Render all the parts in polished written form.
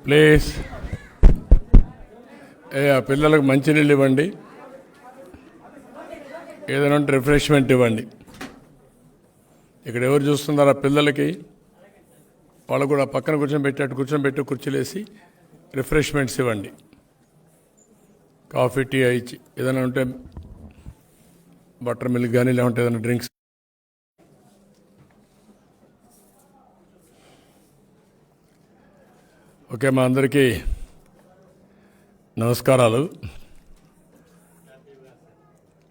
Please ఆ పిల్లలకు మంచినీళ్ళు ఇవ్వండి, ఏదైనా ఉంటే రిఫ్రెష్మెంట్ ఇవ్వండి. ఇక్కడ ఎవరు చూస్తున్నారు ఆ పిల్లలకి? వాళ్ళు కూడా పక్కన కూర్చొని కుర్చీలేసి రిఫ్రెష్మెంట్స్ ఇవ్వండి. కాఫీ, టీ ఇచ్చి ఏదైనా ఉంటే బటర్ మిల్క్ కానీ లేకుంటే ఏదైనా డ్రింక్స్. ఓకే, మా అందరికీ నమస్కారాలు.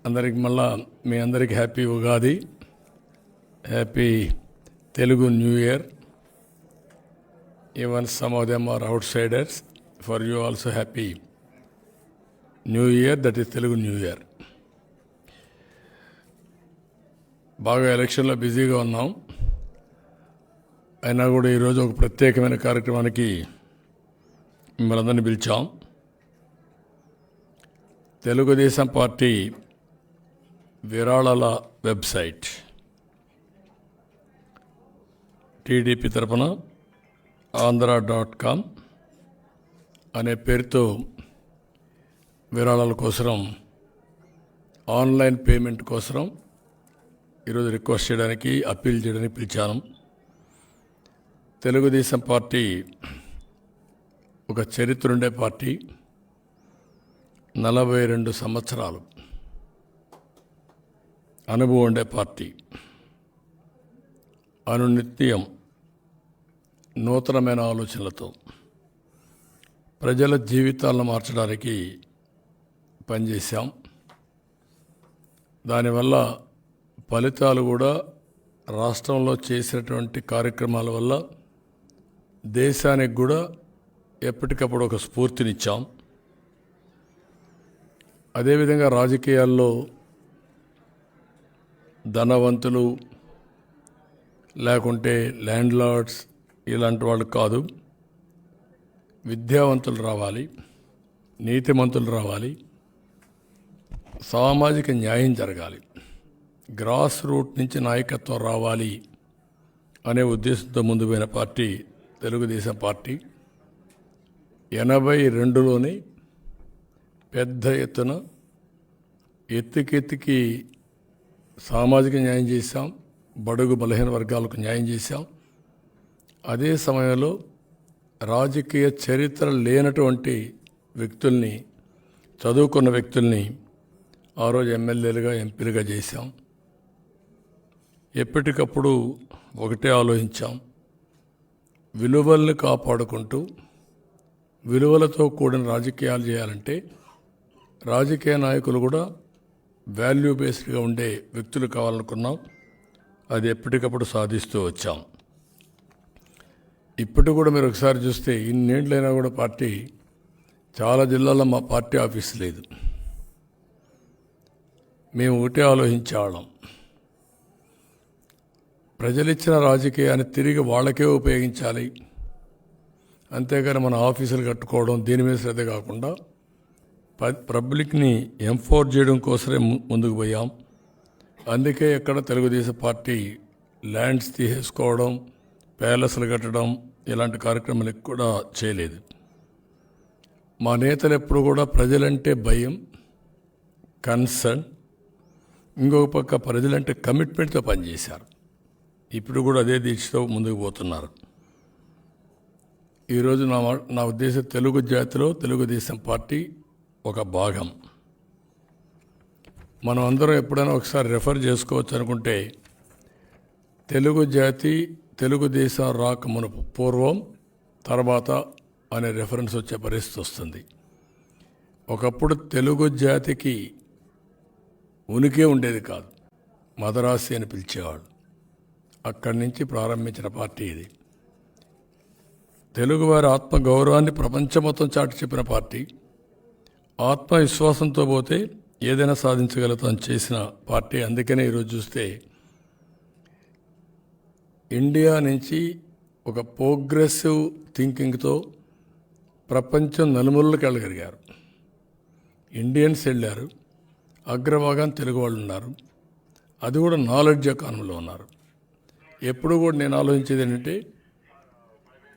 అందరికి మళ్ళా మీ అందరికీ happy Ugadi, happy Telugu new year. Even some of them are outsiders. For you also happy new year, that is Telugu new year. బాగా ఎలక్షన్లో బిజీగా ఉన్నాం. అయినా కూడా ఈరోజు ఒక ప్రత్యేకమైన కార్యక్రమానికి మిమ్మల్ని అందరినీ పిలిచాం. తెలుగుదేశం పార్టీ విరాళాల వెబ్సైట్ టీడీపీ తరపున andhra.com అనే పేరుతో విరాళాల కోసం, ఆన్లైన్ పేమెంట్ కోసం ఈరోజు రిక్వెస్ట్ చేయడానికి, అప్పీల్ చేయడానికి పిలిచాను. తెలుగుదేశం పార్టీ ఒక చరిత్ర ఉండే పార్టీ. 42 సంవత్సరాలు అనుభవం ఉండే పార్టీ. అనునిత్యం నూతనమైన ఆలోచనలతో ప్రజల జీవితాలను మార్చడానికి పనిచేశాం. దానివల్ల ఫలితాలు కూడా రాష్ట్రంలో చేసినటువంటి కార్యక్రమాల వల్ల దేశానికి కూడా ఎప్పటికప్పుడు ఒక స్ఫూర్తినిచ్చాం. అదేవిధంగా రాజకీయాల్లో ధనవంతులు లేకుంటే ల్యాండ్ లార్డ్స్ ఇలాంటి వాళ్ళు కాదు, విద్యావంతులు రావాలి, నీతిమంతులు రావాలి, సామాజిక న్యాయం జరగాలి, గ్రాస్ రూట్ నుంచి నాయకత్వం రావాలి అనే ఉద్దేశంతో ముందు పోయిన పార్టీ తెలుగుదేశం పార్టీ. 82లోనే పెద్ద ఎత్తున ఎత్తికెత్తికి సామాజిక న్యాయం చేశాం, బడుగు బలహీన వర్గాలకు న్యాయం చేశాం. అదే సమయంలో రాజకీయ చరిత్ర లేనటువంటి వ్యక్తుల్ని, చదువుకున్న వ్యక్తుల్ని ఆ రోజు ఎమ్మెల్యేలుగా, ఎంపీలుగా చేశాం. ఎప్పటికప్పుడు ఒకటే ఆలోచించాం, విలువల్ని కాపాడుకుంటూ విలువలతో కూడిన రాజకీయాలు చేయాలంటే రాజకీయ నాయకులు కూడా వాల్యూ బేస్డ్గా ఉండే వ్యక్తులు కావాలనుకున్నాం. అది ఎప్పటికప్పుడు సాధిస్తూ వచ్చాం. ఇప్పటి కూడా మీరు ఒకసారి చూస్తే ఇన్నేళ్ళైనా కూడా పార్టీ, చాలా జిల్లాల్లో మా పార్టీ ఆఫీస్ లేదు. మేము ఒకటే ఆలోచించేవాళ్ళం, ప్రజలిచ్చిన రాజకీయాన్ని తిరిగి వాళ్ళకే ఉపయోగించాలి. అంతేగాని మన ఆఫీసులు కట్టుకోవడం దీని మీద శ్రద్ధ కాకుండా పబ్లిక్ని ఎంఫోర్స్ చేయడం కోసమే ముందుకు పోయాం. అందుకే ఎక్కడ తెలుగుదేశం పార్టీ ల్యాండ్స్ తీసేసుకోవడం, ప్యాలెస్లు కట్టడం ఇలాంటి కార్యక్రమాలు కూడా చేయలేదు. మా నేతలు ఎప్పుడు కూడా ప్రజలంటే భయం, కన్సర్న్, ఇంకొక పక్క ప్రజలంటే కమిట్మెంట్తో పనిచేశారు. ఇప్పుడు కూడా అదే దీక్షతో ముందుకు పోతున్నారు. ఈరోజు నా ఉద్దేశం, తెలుగు జాతిలో తెలుగుదేశం పార్టీ ఒక భాగం. మనం అందరం ఎప్పుడైనా ఒకసారి రెఫర్ చేసుకోవచ్చు అనుకుంటే, తెలుగు జాతి తెలుగుదేశం రాకమునుపు, పూర్వం తర్వాత అనే రెఫరెన్స్ వచ్చే పరిస్థితి వస్తుంది. ఒకప్పుడు తెలుగు జాతికి ఉనికి ఉండేది కాదు, మదరాసి అని పిలిచేవాడు. అక్కడి నుంచి ప్రారంభించిన పార్టీ ఇది. తెలుగువారి ఆత్మగౌరవాన్ని ప్రపంచం మొత్తం చాటి చెప్పిన పార్టీ. ఆత్మవిశ్వాసంతో పోతే ఏదైనా సాధించగలుగుతాం చేసిన పార్టీ. అందుకనే ఈరోజు చూస్తే ఇండియా నుంచి ఒక ప్రోగ్రెసివ్ థింకింగ్తో ప్రపంచం నలుమూలలకు వెళ్ళగలిగారు. ఇండియన్స్ వెళ్ళారు, అగ్రభాగాన్ని తెలుగు వాళ్ళు ఉన్నారు. అది కూడా నాలెడ్జ్ ఎకానమీలో ఉన్నారు. ఎప్పుడు కూడా నేను ఆలోచించేది ఏంటంటే,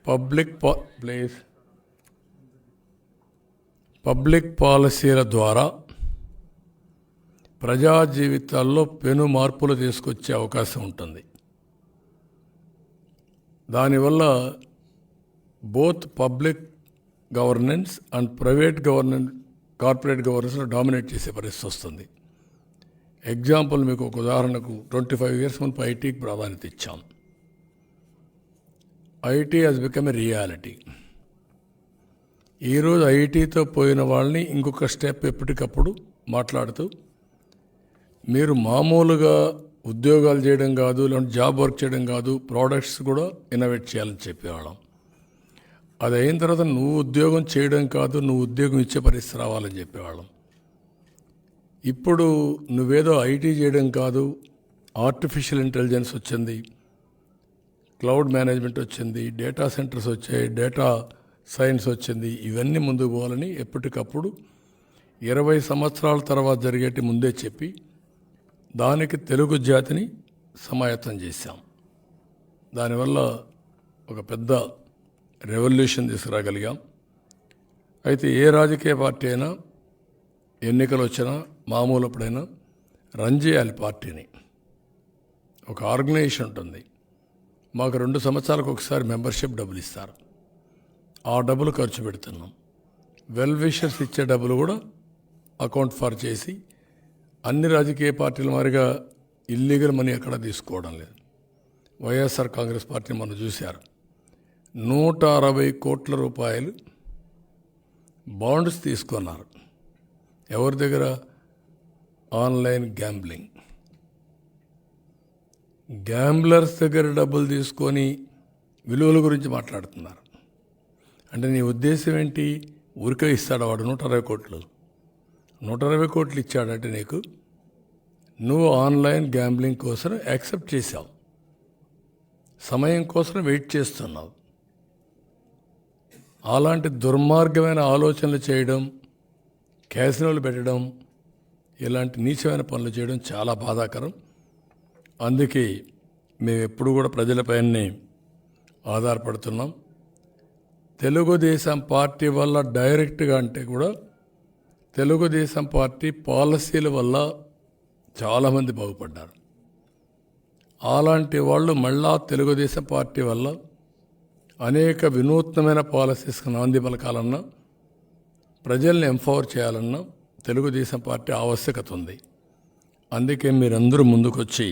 పబ్లిక్ ప్లేస్ పబ్లిక్ పాలసీల ద్వారా ప్రజా జీవితాల్లో పెను మార్పులు తీసుకొచ్చే అవకాశం ఉంటుంది. దానివల్ల both public governance and private governance, corporate గవర్నెన్స్లో డామినేట్ చేసే పరిస్థితి వస్తుంది. ఎగ్జాంపుల్ మీకు ఒక ఉదాహరణకు 25 years ముందు ఐటీకి ప్రాధాన్యత ఇచ్చాం. IT has become a reality. ఈరోజు ఐటీతో పోయిన వాళ్ళని ఇంకొక స్టెప్ ఎప్పటికప్పుడు మాట్లాడుతూ, మీరు మామూలుగా ఉద్యోగాలు చేయడం కాదు, లేదంటే జాబ్ వర్క్ చేయడం కాదు, ప్రోడక్ట్స్ కూడా ఇన్నోవేట్ చేయాలని చెప్పేవాళ్ళం. అది అయిన తర్వాత నువ్వు ఉద్యోగం చేయడం కాదు, నువ్వు ఉద్యోగం ఇచ్చే పరిస్థితి రావాలని చెప్పేవాళ్ళం. ఇప్పుడు నువ్వేదో ఐటీ చేయడం కాదు, ఆర్టిఫిషియల్ ఇంటెలిజెన్స్ వచ్చింది, క్లౌడ్ మేనేజ్మెంట్ వచ్చింది, డేటా సెంటర్స్ వచ్చాయి, డేటా సైన్స్ వచ్చింది. ఇవన్నీ ముందుకు పోవాలని ఎప్పటికప్పుడు 20 సంవత్సరాల తర్వాత జరిగేటి ముందే చెప్పి దానికి తెలుగు జాతిని సమాయత్తం చేశాం. దానివల్ల ఒక పెద్ద రెవల్యూషన్ తీసుకురాగలిగాం. అయితే ఏ రాజకీయ పార్టీ అయినా ఎన్నికలు వచ్చినా మామూలప్పుడైనా రన్ చేయాలి పార్టీని. ఒక ఆర్గనైజేషన్ ఉంటుంది. మాకు 2 సంవత్సరాలకు ఒకసారి మెంబర్షిప్ డబ్బులు ఇస్తారు. ఆ డబ్బులు ఖర్చు పెడుతున్నాం. వెల్ విషర్స్ ఇచ్చే డబ్బులు కూడా అకౌంట్ ఫర్ చేసి, అన్ని రాజకీయ పార్టీల మాదిరిగా ఇల్లీగల్ మనీ ఎక్కడ తీసుకోవడం లేదు. వైఎస్ఆర్ కాంగ్రెస్ పార్టీని మనం చూశారు. 160 కోట్ల రూపాయలు బాండ్స్ తీసుకున్నారు. ఎవరి దగ్గర? Online gambling. గ్యాంబ్లర్స్ దగ్గర డబ్బులు తీసుకొని విలువల గురించి మాట్లాడుతున్నారు. అంటే నీ ఉద్దేశం ఏంటి? ఊరికే ఇస్తాడు వాడు 160 కోట్లు. 160 కోట్లు ఇచ్చాడంటే నీకు, నువ్వు ఆన్లైన్ గ్యాంబ్లింగ్ కోసం యాక్సెప్ట్ చేశావు, సమయం కోసం వెయిట్ చేస్తున్నావు. అలాంటి దుర్మార్గమైన ఆలోచనలు చేయడం, క్యాసినోలు పెట్టడం, ఇలాంటి నీచమైన పనులు చేయడం చాలా బాధాకరం. అందుకే మేము ఎప్పుడు కూడా ప్రజలపైనే ఆధారపడుతున్నాం. తెలుగుదేశం పార్టీ వల్ల డైరెక్ట్గా అంటే కూడా తెలుగుదేశం పార్టీ పాలసీల వల్ల చాలామంది బాగుపడ్డారు. అలాంటి వాళ్ళు మళ్ళా తెలుగుదేశం పార్టీ వల్ల అనేక వినూత్నమైన పాలసీస్కి నాంది పలకాలన్నా, ప్రజల్ని ఎంపవర్ చేయాలన్నా తెలుగుదేశం పార్టీ ఆవశ్యకత ఉంది. అందుకే మీరందరూ ముందుకొచ్చి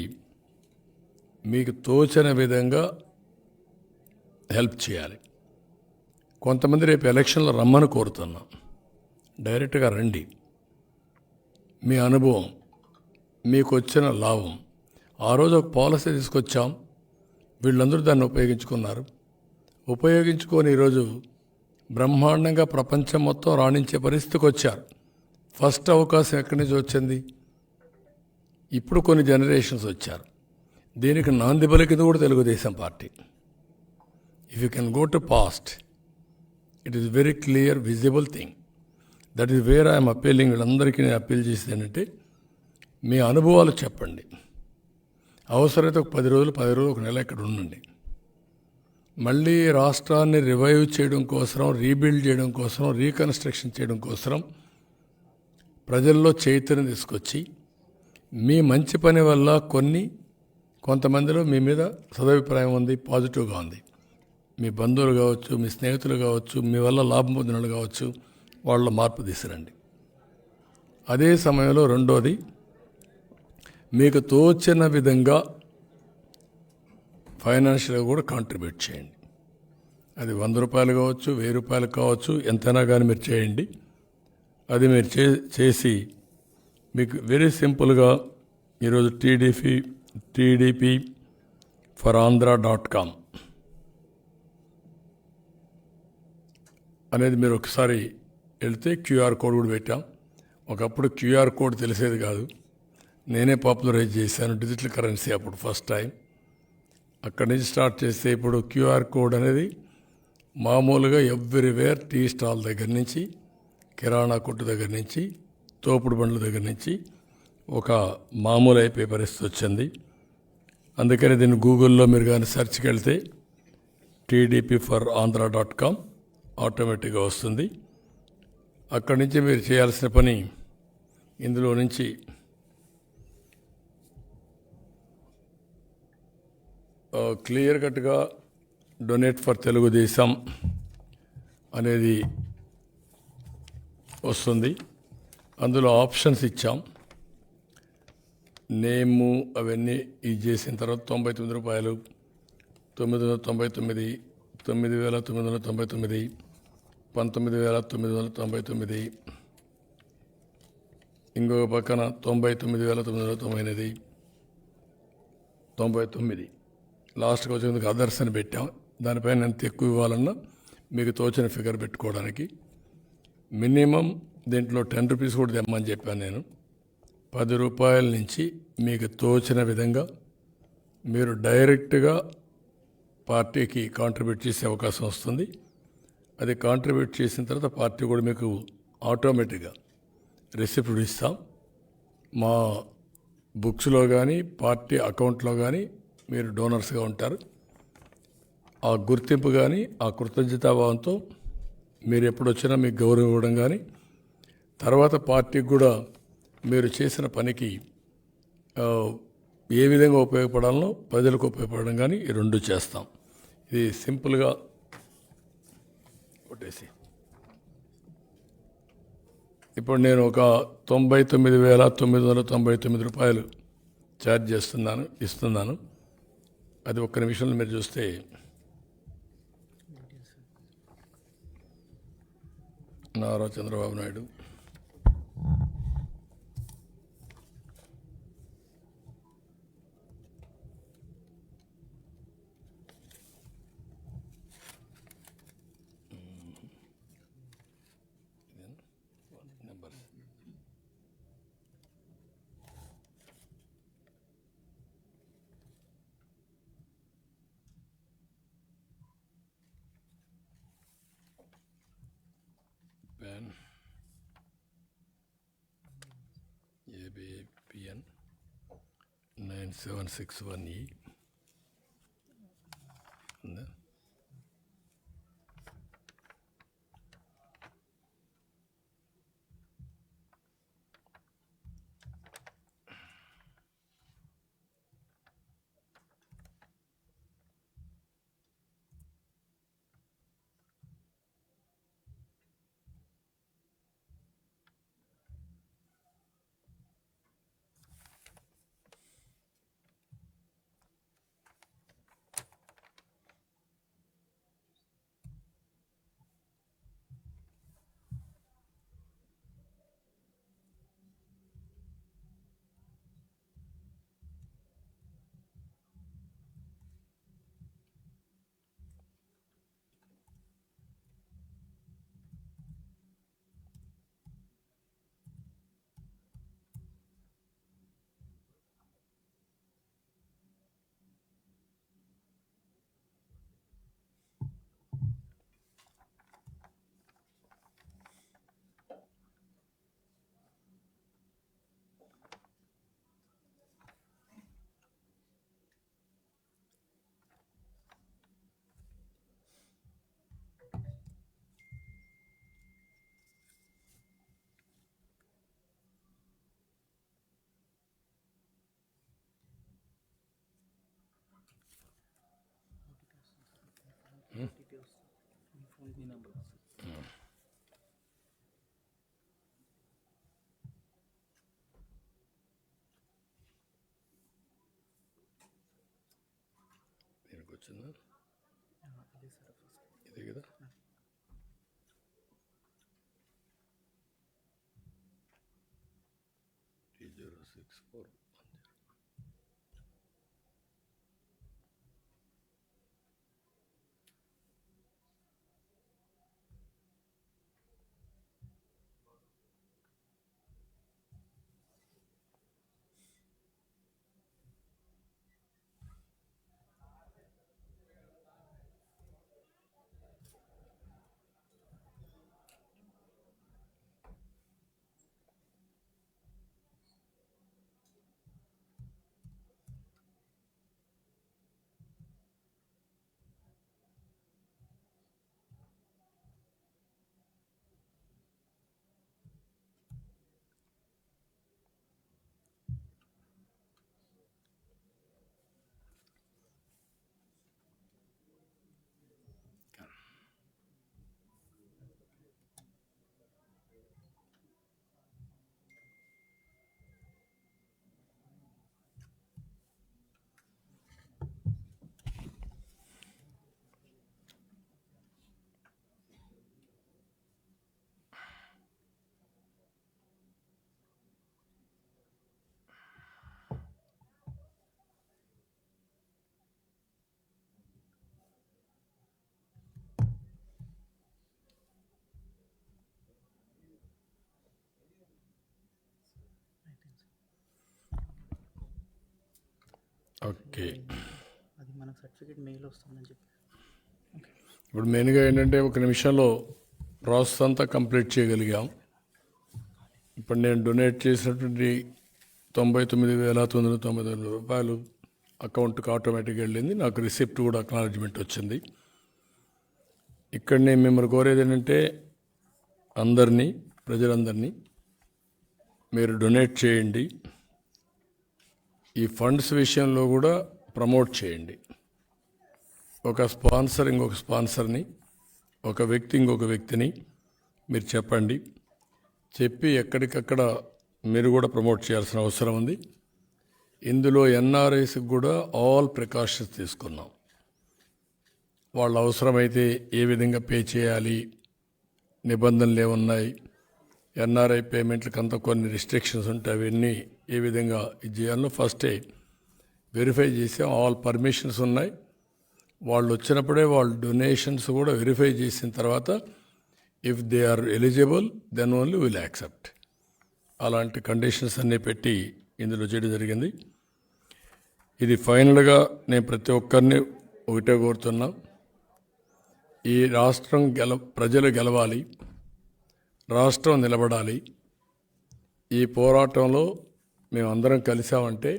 మీకు తోచిన విధంగా హెల్ప్ చేయాలి. కొంతమంది రేపు ఎలక్షన్లో రమ్మని కోరుతున్నాం. డైరెక్ట్గా రండి. మీ అనుభవం, మీకు వచ్చిన లాభం. ఆ రోజు ఒక పాలసీ తీసుకొచ్చాం, వీళ్ళందరూ దాన్ని ఉపయోగించుకున్నారు. ఉపయోగించుకొని ఈరోజు బ్రహ్మాండంగా ప్రపంచం మొత్తం రాణించే పరిస్థితికి వచ్చారు. ఫస్ట్ అవకాశం ఎక్కడి నుంచి వచ్చింది? ఇప్పుడు కొన్ని జనరేషన్స్ వచ్చారు. దీనికి నాంది పలికింది కూడా Telugu Desam party. If you can go to past, it is very clear visible thing. That is where I'm appealing. వీళ్ళందరికీ నేను అప్పీల్ చేసేది ఏంటంటే, మీ అనుభవాలు చెప్పండి. అవసరమైతే ఒక 10 రోజులు, ఒక నెల ఇక్కడ ఉండండి. మళ్ళీ రాష్ట్రాన్ని రివైవ్ చేయడం కోసం, రీబిల్డ్ చేయడం కోసం, రీకన్స్ట్రక్షన్ చేయడం కోసం ప్రజల్లో చైతన్యం తీసుకొచ్చి, మీ మంచి పని వల్ల కొంతమందిలో మీ మీద సదభిప్రాయం ఉంది, పాజిటివ్గా ఉంది. మీ బంధువులు కావచ్చు, మీ స్నేహితులు కావచ్చు, మీ వల్ల లాభం పొందిన వాళ్ళు కావచ్చు, వాళ్ళ మార్పు తీసుకురండి. అదే సమయంలో రెండోది, మీకు తోచిన విధంగా ఫైనాన్షియల్గా కూడా కాంట్రిబ్యూట్ చేయండి. అది 100 రూపాయలు కావచ్చు, 1000 రూపాయలు కావచ్చు, ఎంతైనా కానీ మీరు చేయండి. అది మీరు చేసి మీకు వెరీ సింపుల్గా ఈరోజు tdp4andhra.com అనేది మీరు ఒకసారి వెళ్తే క్యూఆర్ కోడ్ కూడా పెట్టాం. ఒకప్పుడు క్యూఆర్ కోడ్ తెలిసేది కాదు, నేనే పాపులరైజ్ చేశాను డిజిటల్ కరెన్సీ అప్పుడు ఫస్ట్ టైం. అక్కడి నుంచి స్టార్ట్ చేస్తే ఇప్పుడు క్యూఆర్ కోడ్ అనేది మామూలుగా ఎవ్రీవేర్, టీ స్టాల్ దగ్గర నుంచి, కిరాణా కొట్టు దగ్గర నుంచి, తోపుడు బండ్ల దగ్గర నుంచి ఒక మామూలు అయిపోయే పరిస్థితి వచ్చింది. అందుకని దీన్ని గూగుల్లో మీరు కానీ సెర్చ్కి వెళ్తే tdp4andhra.com ఆటోమేటిక్గా వస్తుంది. అక్కడి నుంచి మీరు చేయాల్సిన పని ఇందులో నుంచి క్లియర్ కట్గా డొనేట్ ఫర్ తెలుగుదేశం అనేది వస్తుంది. అందులో ఆప్షన్స్ ఇచ్చాం. నేము అవన్నీ ఇది చేసిన తర్వాత ₹99, 999, 9,999, 19,999, ఇంకొక పక్కన 99,999, 99 లాస్ట్కి వచ్చేందుకు అదర్స్ అని పెట్టాం. దానిపైన ఎంత ఎక్కువ ఇవ్వాలన్నా మీకు తోచిన ఫిగర్ పెట్టుకోవడానికి మినిమం దీంట్లో ₹10 కూడా తెమ్మని చెప్పాను నేను. ₹10 నుంచి మీకు తోచిన విధంగా మీరు డైరెక్ట్గా పార్టీకి కాంట్రిబ్యూట్ చేసే అవకాశం వస్తుంది. అది కాంట్రిబ్యూట్ చేసిన తర్వాత పార్టీ కూడా మీకు ఆటోమేటిక్గా రిసిప్ట్ ఇస్తాం. మా బుక్స్లో కానీ పార్టీ అకౌంట్లో కానీ మీరు డోనర్స్గా ఉంటారు. ఆ గుర్తింపు కానీ ఆ కృతజ్ఞతాభావంతో మీరు ఎప్పుడొచ్చినా మీకు గౌరవం ఇవ్వడం కానీ తర్వాత పార్టీకి కూడా మీరు చేసిన పనికి ఏ విధంగా ఉపయోగపడాలనో ప్రజలకు ఉపయోగపడడం కానీ ఈ రెండు చేస్తాం. ఇది సింపుల్గా కొట్టేసి ఇప్పుడు నేను ఒక ₹99,999 ఛార్జ్ ఇస్తున్నాను. అది ఒక్క నిమిషంలో మీరు చూస్తే Nara Chandrababu Naidu number PAN ABPN 9761E ఉందా? దీనికి వచ్చిందా? ఇదే కదా? T064 okay. అది మనకు సర్టిఫికేట్ మెయిల్ వస్తుందని చెప్పి. ఇప్పుడు మెయిన్గా ఏంటంటే ఒక నిమిషంలో ప్రాసెస్ అంతా కంప్లీట్ చేయగలిగాం. ఇప్పుడు నేను డొనేట్ చేసినటువంటి 99,999 రూపాయలు అకౌంట్కి ఆటోమేటిక్గా వెళ్ళింది. నాకు రిసిప్ట్ కూడా అక్నాలజ్మెంట్ వచ్చింది. ఇక్కడ నేను మిమ్మల్ని కోరేది ఏంటంటే అందరినీ, ప్రజలందరినీ మీరు డొనేట్ చేయండి. ఈ ఫండ్స్ విషయంలో కూడా ప్రమోట్ చేయండి. ఒక స్పాన్సర్ ఇంకొక స్పాన్సర్ని, ఒక వ్యక్తి ఇంకొక వ్యక్తిని మీరు చెప్పండి. చెప్పి ఎక్కడికక్కడ మీరు కూడా ప్రమోట్ చేయాల్సిన అవసరం ఉంది. ఇందులో ఎన్ఆర్ఐస్కి కూడా ఆల్ ప్రికాషన్స్ తీసుకున్నాం. వాళ్ళ అవసరమైతే ఏ విధంగా పే చేయాలి, నిబంధనలు ఏమున్నాయి, ఎన్ఆర్ఐ పేమెంట్లకు అంతా కొన్ని రిస్ట్రిక్షన్స్ ఉంటాయి, అవన్నీ ఏ విధంగా ఇది చేయాలో ఫస్టే వెరిఫై చేసాం. ఆల్ పర్మిషన్స్ ఉన్నాయి. వాళ్ళు వచ్చినప్పుడే వాళ్ళ డొనేషన్స్ కూడా వెరిఫై చేసిన తర్వాత if they are eligible then only will accept. అలాంటి కండిషన్స్ అన్నీ పెట్టి ఇందులో చేయడం జరిగింది. ఇది ఫైనల్గా నేను ప్రతి ఒక్కరిని ఒకటే కోరుతున్నా, ఈ రాష్ట్రం ప్రజలు గెలవాలి, రాష్ట్రం నిలబడాలి. ఈ పోరాటంలో మేమందరం కలిసామంటే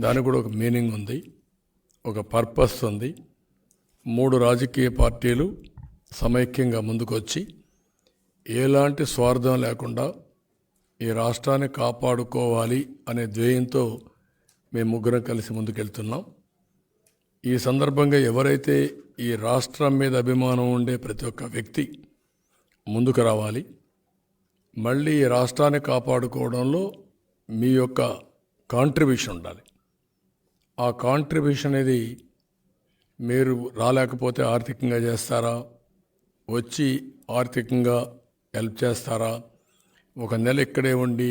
దానికి కూడా ఒక మీనింగ్ ఉంది, ఒక పర్పస్ ఉంది. 3 రాజకీయ పార్టీలు సమైక్యంగా ముందుకొచ్చి ఎలాంటి స్వార్థం లేకుండా ఈ రాష్ట్రాన్ని కాపాడుకోవాలి అనే ధ్యేయంతో మేము ముగ్గురం కలిసి ముందుకెళ్తున్నాం. ఈ సందర్భంగా ఎవరైతే ఈ రాష్ట్రం మీద అభిమానం ఉండే ప్రతి ఒక్క వ్యక్తి ముందుకు రావాలి. మళ్ళీ ఈ రాష్ట్రాన్ని కాపాడుకోవడంలో మీ యొక్క కాంట్రిబ్యూషన్ ఉండాలి. ఆ కాంట్రిబ్యూషన్ అనేది మీరు రాలేకపోతే ఆర్థికంగా చేస్తారా, వచ్చి ఆర్థికంగా హెల్ప్ చేస్తారా, ఒక నెల ఇక్కడే ఉండి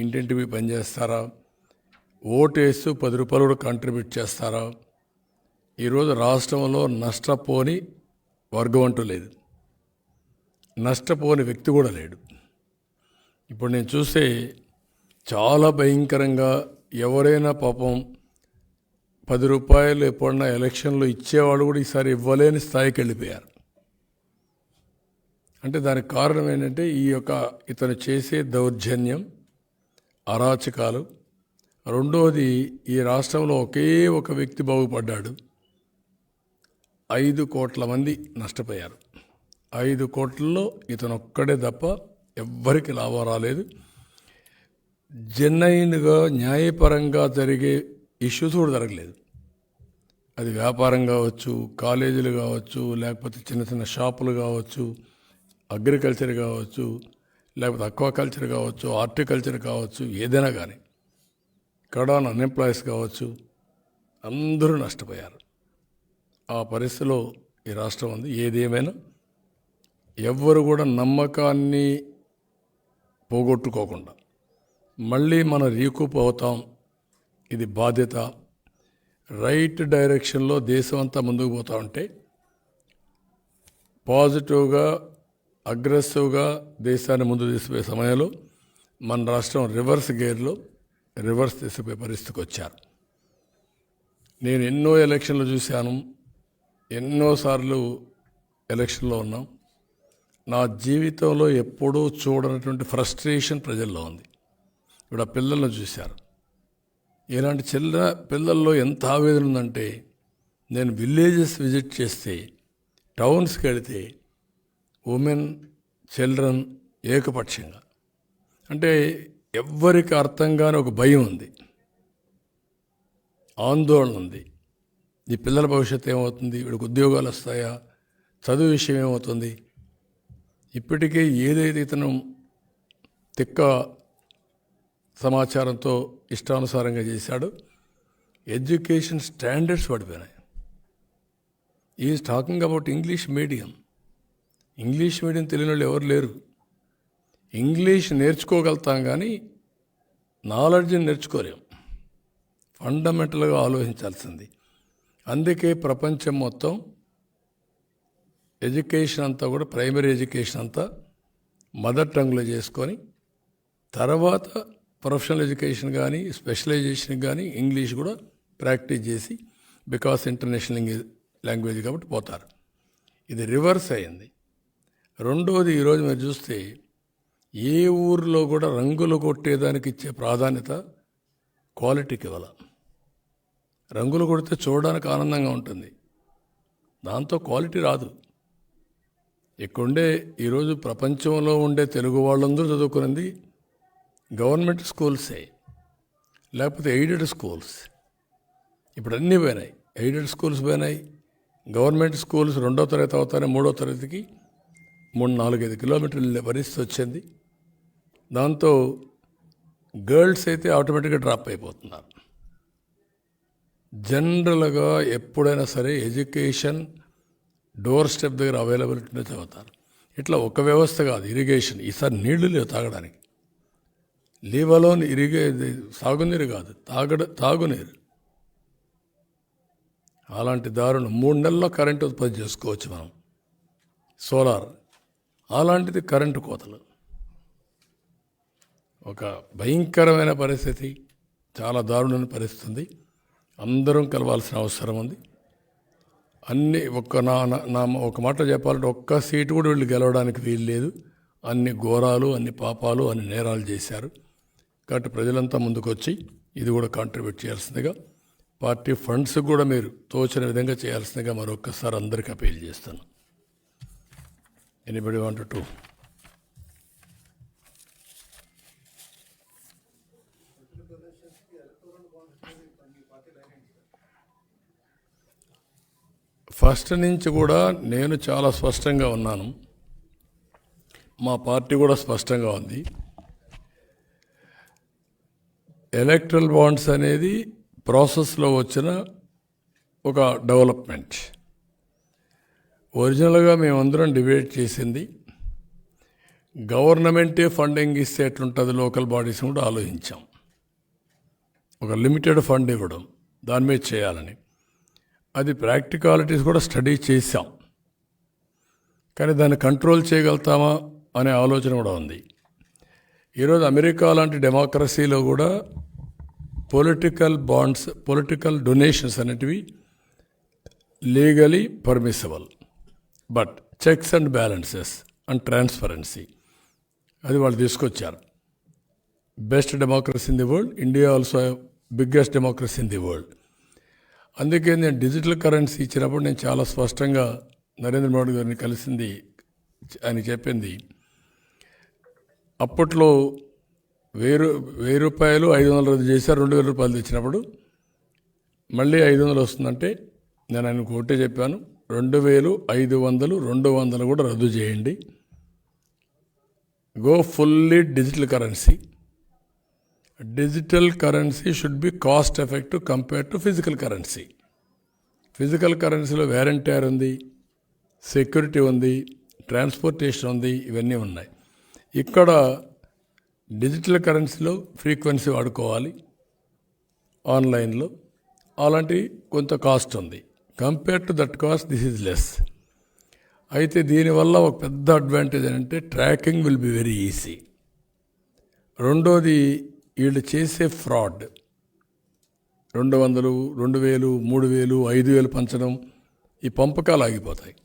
ఇంటింటివి పనిచేస్తారా, ఓటేస్తూ 10 రూపాయలు కూడా కాంట్రిబ్యూట్ చేస్తారా? ఈరోజు రాష్ట్రంలో నష్టపోని వర్గం అంటూ లేదు, నష్టపోని వ్యక్తి కూడా లేడు. ఇప్పుడు నేను చూస్తే చాలా భయంకరంగా ఎవరైనా పాపం 10 రూపాయలు ఎప్పుడన్నా ఎలక్షన్లో ఇచ్చేవాళ్ళు కూడా ఈసారి ఇవ్వలేని స్థాయికి వెళ్ళిపోయారు. అంటే దానికి కారణం ఏంటంటే ఇతను చేసే దౌర్జన్యం, అరాచకాలు. రెండోది, ఈ రాష్ట్రంలో ఒకే ఒక వ్యక్తి బాగుపడ్డాడు, 5 కోట్ల మంది నష్టపోయారు. 5 కోట్లలో ఇతను ఒక్కడే తప్ప ఎవ్వరికి లాభం రాలేదు. జెన్యున్గా న్యాయపరంగా జరిగే ఇష్యూస్ కూడా జరగలేదు. అది వ్యాపారం కావచ్చు, కాలేజీలు కావచ్చు, లేకపోతే చిన్న చిన్న షాపులు కావచ్చు, అగ్రికల్చర్ కావచ్చు, లేకపోతే అక్వాకల్చర్ కావచ్చు, హార్టికల్చర్ కావచ్చు, ఏదైనా కానీ కడాన్ అన్ఎంప్లాయీస్ కావచ్చు, అందరూ నష్టపోయారు. ఆ పరిస్థితిలో ఈ రాష్ట్రం ఉంది. ఏదేమైనా ఎవ్వరు కూడా నమ్మకాన్ని పోగొట్టుకోకుండా మళ్ళీ మనం రీకూప్ అవుతాం. ఇది బాధ్యత. రైట్ డైరెక్షన్లో దేశం అంతా ముందుకు పోతా ఉంటే పాజిటివ్గా, అగ్రెసివ్గా దేశాన్ని ముందు తీసుకుపోయే సమయంలో మన రాష్ట్రం రివర్స్ గేర్లో రివర్స్ తీసుకుపోయే పరిస్థితికి వచ్చారు. నేను ఎన్నో ఎలక్షన్లు చూశాను, ఎన్నోసార్లు ఎలక్షన్లో ఉన్నాం. నా జీవితంలో ఎప్పుడూ చూడనటువంటి ఫ్రస్ట్రేషన్ ప్రజల్లో ఉంది. ఇప్పుడు ఆ పిల్లలను చూశారు. ఇలాంటి పిల్లల్లో ఎంత ఆవేదన ఉందంటే, నేను విలేజెస్ విజిట్ చేస్తే, టౌన్స్కి వెళితే ఉమెన్, చిల్డ్రన్ ఏకపక్షంగా, అంటే ఎవ్వరికి అర్థం కాని ఒక భయం ఉంది, ఆందోళన ఉంది. ఈ పిల్లల భవిష్యత్తు ఏమవుతుంది, వీడికి ఉద్యోగాలు వస్తాయా, చదువు విషయం ఏమవుతుంది. ఇప్పటికే ఏదైతే ఇతను తిక్క సమాచారంతో ఇష్టానుసారంగా చేశాడో ఎడ్యుకేషన్ స్టాండర్డ్స్ పడిపోయినాయి. Is talking about English medium. English medium తెలియని వాళ్ళు ఎవరు లేరు. ఇంగ్లీష్ నేర్చుకోగలుగుతాం కానీ నాలెడ్జ్ని నేర్చుకోలేం. ఫండమెంటల్గా ఆలోచించాల్సింది. అందుకే ప్రపంచం మొత్తం ఎడ్యుకేషన్ అంతా కూడా, ప్రైమరీ ఎడ్యుకేషన్ అంతా మదర్ టంగ్లో చేసుకొని తర్వాత ప్రొఫెషనల్ ఎడ్యుకేషన్ కానీ స్పెషలైజేషన్ కానీ ఇంగ్లీష్ కూడా ప్రాక్టీస్ చేసి బికాస్ ఇంటర్నేషనల్ లాంగ్వేజ్ కాబట్టి పోతారు. ఇది రివర్స్ అయింది. రెండోది ఈరోజు మీరు చూస్తే ఏ ఊరిలో కూడా రంగులు కొట్టేదానికి ఇచ్చే ప్రాధాన్యత క్వాలిటీకి ఇవ్వాల. రంగులు కొడితే చూడడానికి ఆనందంగా ఉంటుంది, దాంతో క్వాలిటీ రాదు. ఇక్కడుండే ఈరోజు ప్రపంచంలో ఉండే తెలుగు వాళ్ళందరూ చదువుకున్నది గవర్నమెంట్ స్కూల్సే, లేకపోతే ఎయిడెడ్ స్కూల్స్. ఇప్పుడు అన్నీ పోయినాయి, ఎయిడెడ్ స్కూల్స్ పోయినాయి. గవర్నమెంట్ స్కూల్స్ 2వ తరగతి అవుతానే 3వ తరగతికి 3-4-5 కిలోమీటర్లు పరిస్థితి వచ్చింది. దాంతో గర్ల్స్ అయితే ఆటోమేటిక్గా డ్రాప్ అయిపోతున్నారు. జనరల్గా ఎప్పుడైనా సరే ఎడ్యుకేషన్ డోర్ స్టెప్ దగ్గర అవైలబిలిటీనే చదువుతారు. ఇట్లా ఒక వ్యవస్థ కాదు. ఇరిగేషన్ ఈసారి నీళ్లు లేవు తాగడానికి, లీవ్ అలోన్ సాగునీరు కాదు, తాగునీరు. అలాంటి దారుణం 3 నెలల్లో కరెంటు ఉత్పత్తి చేసుకోవచ్చు మనం, సోలార్. అలాంటిది కరెంటు కోతలు. ఒక భయంకరమైన పరిస్థితి, చాలా దారుణమైన పరిస్థితి. అందరం కలవాల్సిన అవసరం ఉంది. అన్ని ఒక మాట చెప్పాలంటే ఒక్క సీటు కూడా వీళ్ళు గెలవడానికి వీలు లేదు. అన్ని ఘోరాలు, అన్ని పాపాలు, అన్ని నేరాలు చేశారు. కాబట్టి ప్రజలంతా ముందుకొచ్చి ఇది కూడా కాంట్రిబ్యూట్ చేయాల్సిందిగా, పార్టీ ఫండ్స్ కూడా మీరు తోచిన విధంగా చేయాల్సిందిగా మరొక్కసారి అందరికీ అపీల్ చేస్తాను. Anybody want to? ఫస్ట్ నుంచి కూడా నేను చాలా స్పష్టంగా ఉన్నాను, మా పార్టీ కూడా స్పష్టంగా ఉంది. ఎలక్ట్రల్ బాండ్స్ అనేది ప్రాసెస్లో వచ్చిన ఒక డెవలప్మెంట్. ఒరిజినల్గా మేమందరం డిబేట్ చేసింది గవర్నమెంటే ఫండింగ్ ఇస్తే ఎట్లుంటుంది, లోకల్ బాడీస్ కూడా ఆలోచించాం. ఒక లిమిటెడ్ ఫండ్ ఇవ్వడం, దాని మీద చేయాలని. అది ప్రాక్టికాలిటీస్ కూడా స్టడీ చేశాం, కానీ దాన్ని కంట్రోల్ చేయగలుగుతామా అనే ఆలోచన కూడా ఉంది. ఈరోజు అమెరికా లాంటి డెమోక్రసీలో కూడా పొలిటికల్ బాండ్స్, పొలిటికల్ డొనేషన్స్ అనేటివి legally permissible, but checks and balances and transparency అది వాళ్ళు తీసుకొచ్చారు. Best democracy in the world, India also biggest democracy in the world. అందుకే నేను డిజిటల్ కరెన్సీ ఇచ్చినప్పుడు నేను చాలా స్పష్టంగా నరేంద్ర మోడీ గారిని కలిసింది, ఆయన చెప్పింది అప్పట్లో 1000 రూపాయలు 500 రద్దు చేశారు, 2000 రూపాయలు తెచ్చినప్పుడు మళ్ళీ 500 వస్తుందంటే నేను ఆయనకు ఒకటే చెప్పాను, 2000, 500, 200 కూడా రద్దు చేయండి. Go fully digital currency. Digital currency should be cost effective compare to physical currency. Physical కరెన్సీలో వ్యారంటీర్ ఉంది, సెక్యూరిటీ ఉంది, ట్రాన్స్పోర్టేషన్ ఉంది, ఇవన్నీ ఉన్నాయి. ఇక్కడ డిజిటల్ కరెన్సీలో ఫ్రీక్వెన్సీ వాడుకోవాలి, ఆన్లైన్లో అలాంటి కొంత కాస్ట్ ఉంది. Compare to that cost this is less. అయితే దీనివల్ల ఒక పెద్ద అడ్వాంటేజ్ ఏంటంటే tracking will be very easy. రెండోది వీళ్ళు చేసే ఫ్రాడ్, 200, 2000, 3000, 5000 పంచడం, ఈ పంపకాలు ఆగిపోతాయి.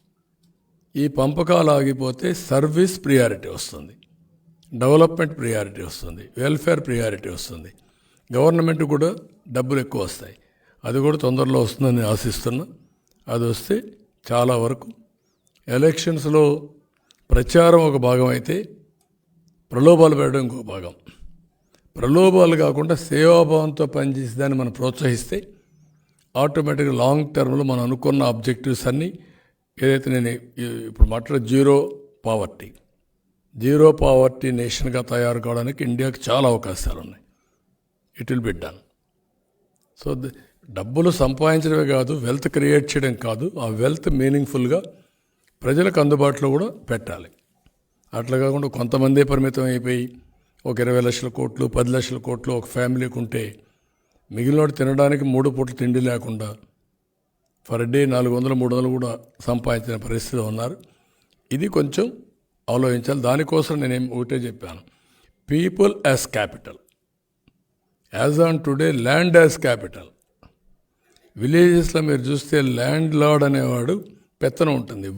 ఈ పంపకాలు ఆగిపోతే సర్వీస్ ప్రియారిటీ వస్తుంది, డెవలప్మెంట్ ప్రియారిటీ వస్తుంది, వెల్ఫేర్ ప్రియారిటీ వస్తుంది, గవర్నమెంట్ కూడా డబ్బులు ఎక్కువ వస్తాయి. అది కూడా తొందరలో వస్తుందని ఆశిస్తున్నా. అది వస్తే చాలా వరకు ఎలక్షన్స్లో ప్రచారం ఒక భాగం అయితే ప్రలోభాలు పెట్టడం ఇంకొక భాగం. ప్రలోభాలు కాకుండా సేవాభావంతో పనిచేసే దాన్ని మనం ప్రోత్సహిస్తే ఆటోమేటిక్గా లాంగ్ టర్మ్లో మనం అనుకున్న ఆబ్జెక్టివ్స్ అన్నీ, ఏదైతే నేను ఇప్పుడు మాట్లాడే జీరో పావర్టీ నేషన్గా తయారు కావడానికి ఇండియాకి చాలా అవకాశాలు ఉన్నాయి. It will be done. So డబ్బులు సంపాదించడమే కాదు, వెల్త్ క్రియేట్ చేయడం కాదు, ఆ వెల్త్ మీనింగ్ఫుల్గా ప్రజలకు అందుబాటులో కూడా పెట్టాలి. అట్లా కాకుండా కొంతమందే పరిమితం అయిపోయి ఒక 20 లక్షల కోట్లు, 10 లక్షల కోట్లు ఒక ఫ్యామిలీకి ఉంటే మిగిలినోడు తినడానికి 3 పూటలు తిండి లేకుండా ఫర్ డే 400, 300 కూడా సంపాదించిన పరిస్థితిలో ఉన్నారు. ఇది కొంచెం ఆలోచించాలి. దానికోసం నేనేం ఒకటే చెప్పాను, people as capital, as on today land as capital. విలేజెస్లో మీరు చూస్తే ల్యాండ్ లార్డ్ అనేవాడు పెత్తనం ఉంటుంది,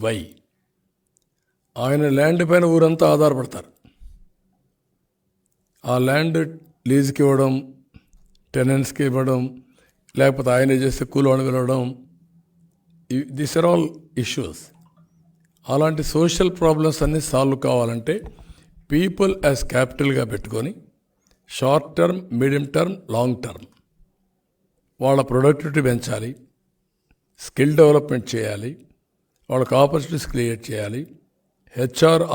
ఆయన ల్యాండ్ పైన ఊరంతా ఆధారపడతారు. ఆ ల్యాండ్ లీజుకి ఇవ్వడం, టెనెంట్స్కి ఇవ్వడం, లేకపోతే ఆయన చేస్తే కూలోని వెళ్ళడం, దిస్ ఆర్ ఆల్ ఇష్యూస్. అలాంటి సోషల్ ప్రాబ్లమ్స్ అన్నీ సాల్వ్ కావాలంటే పీపుల్ యాజ్ క్యాపిటల్గా పెట్టుకొని short term, medium term, long term వాళ్ళ ప్రొడక్టివిటీ పెంచాలి, స్కిల్ డెవలప్మెంట్ చేయాలి, వాళ్ళకి ఆపర్చునిటీస్ క్రియేట్ చేయాలి,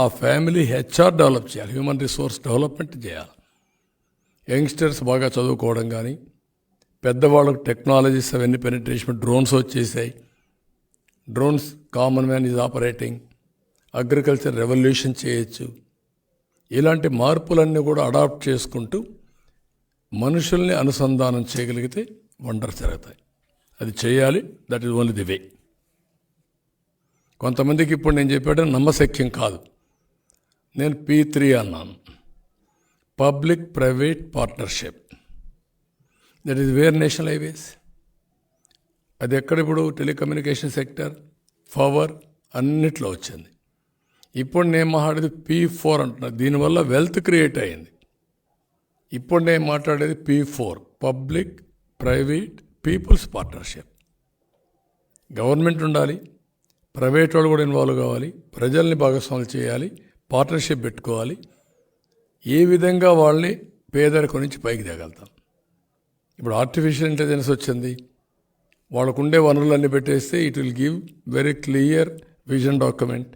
ఆ ఫ్యామిలీ హెచ్ఆర్ డెవలప్ చేయాలి, హ్యూమన్ రిసోర్స్ డెవలప్మెంట్ చేయాలి. యంగ్స్టర్స్ బాగా చదువుకోవడం కానీ, పెద్దవాళ్ళకు టెక్నాలజీస్ అవన్నీ పెనిట్రేషన్, డ్రోన్స్ వచ్చేసాయి, drones common man is operating, agriculture revolution చేయొచ్చు. ఇలాంటి మార్పులన్నీ కూడా అడాప్ట్ చేసుకుంటూ మనుషుల్ని అనుసంధానం చేయగలిగితే వండర్స్ జరుగుతాయి. అది చేయాలి. That is only the way. కొంతమందికి ఇప్పుడు నేను చెప్పాడు నమ్మశక్యం కాదు. నేను P3 అన్నాను, public private partnership. That is where national highways. అది ఎక్కడ ఇప్పుడు టెలికమ్యూనికేషన్ సెక్టర్, పవర్ అన్నిట్లో వచ్చింది. ఇప్పుడు నేను మాట్లాడేది P4 అంటున్నా. దీనివల్ల వెల్త్ క్రియేట్ అయ్యింది. ఇప్పుడు నేను మాట్లాడేది P4, public private peoples partnership. Government ఉండాలి, ప్రైవేట్ వాళ్ళు కూడా ఇన్వాల్వ్ కావాలి, ప్రజల్ని భాగస్వాములు చేయాలి, పార్ట్నర్షిప్ పెట్టుకోవాలి. ఏ విధంగా వాళ్ళని పేదరికం నుంచి పైకి తేగలుగుతాం. ఇప్పుడు ఆర్టిఫిషియల్ ఇంటెలిజెన్స్ వచ్చింది, వాళ్ళకుండే వనరులన్నీ పెట్టేస్తే it will give very clear vision document.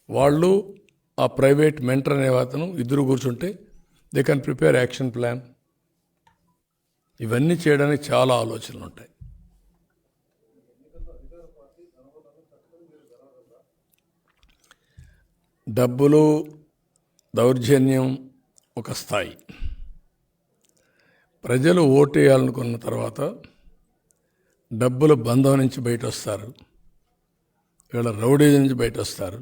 వాళ్ళు ఆ ప్రైవేట్ మెంటర్ అనే అతను ఇద్దరు కూర్చుంటే they can prepare action plan. ఇవన్నీ చేయడానికి చాలా ఆలోచనలు ఉంటాయి. డబ్బులు, దౌర్జన్యం ఒక స్థాయి. ప్రజలు ఓటేయాలనుకున్న తర్వాత డబ్బుల బంధం నుంచి బయట వస్తారు, వీళ్ళ రౌడీజం నుంచి బయట వస్తారు.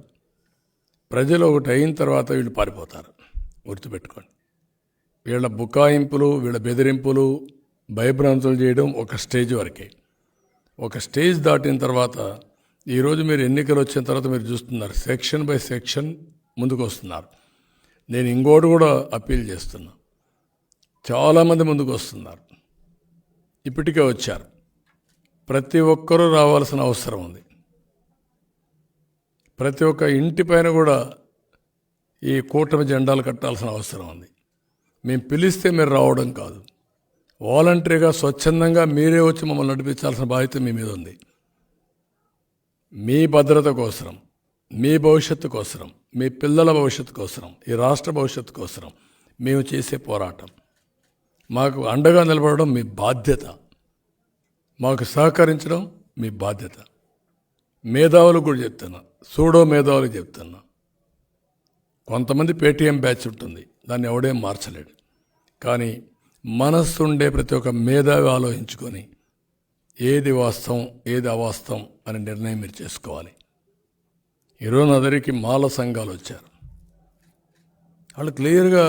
ప్రజలు ఒకటి అయిన తర్వాత వీళ్ళు పారిపోతారు. గుర్తుపెట్టుకోండి, వీళ్ళ బుకాయింపులు, వీళ్ళ బెదిరింపులు, భయభ్రాంతులు చేయడం ఒక స్టేజ్ వరకే. ఒక స్టేజ్ దాటిన తర్వాత, ఈరోజు మీరు ఎన్నికలు వచ్చిన తర్వాత మీరు చూస్తున్నారు, సెక్షన్ బై సెక్షన్ ముందుకు వస్తున్నారు. నేను ఇంకోటి కూడా అప్పీల్ చేస్తున్నా, చాలామంది ముందుకు వస్తున్నారు, ఇప్పటికే వచ్చారు. ప్రతి ఒక్కరూ రావాల్సిన అవసరం ఉంది. ప్రతి ఒక్క ఇంటి పైన కూడా ఈ కూటమి జెండాలు కట్టాల్సిన అవసరం ఉంది. మేము పిలిస్తే మీరు రావడం కాదు, వాలంటరీగా స్వచ్ఛందంగా మీరే వచ్చి మమ్మల్ని నడిపించాల్సిన బాధ్యత మీ మీద ఉంది. మీ భద్రత కోసరం, మీ భవిష్యత్తు కోసరం, మీ పిల్లల భవిష్యత్తు కోసరం, ఈ రాష్ట్ర భవిష్యత్తు కోసరం మేము చేసే పోరాటం. మాకు అండగా నిలబడడం మీ బాధ్యత, మాకు సహకరించడం మీ బాధ్యత. మేధావులకు కూడా చెప్తున్నా, సూడో మేధావులకు చెప్తున్నా. కొంతమంది పేటీఎం బ్యాచ్ ఉంటుంది, దాన్ని ఎవడేం మార్చలేడు. కానీ మనస్సు ఉండే ప్రతి ఒక్క మేధావి ఆలోచించుకొని ఏది వాస్తవం, ఏది అవాస్తవం అనే నిర్ణయం మీరు చేసుకోవాలి. ఈరోజు నా దగ్గరికి మాల సంఘాలు వచ్చారు. వాళ్ళు క్లియర్గా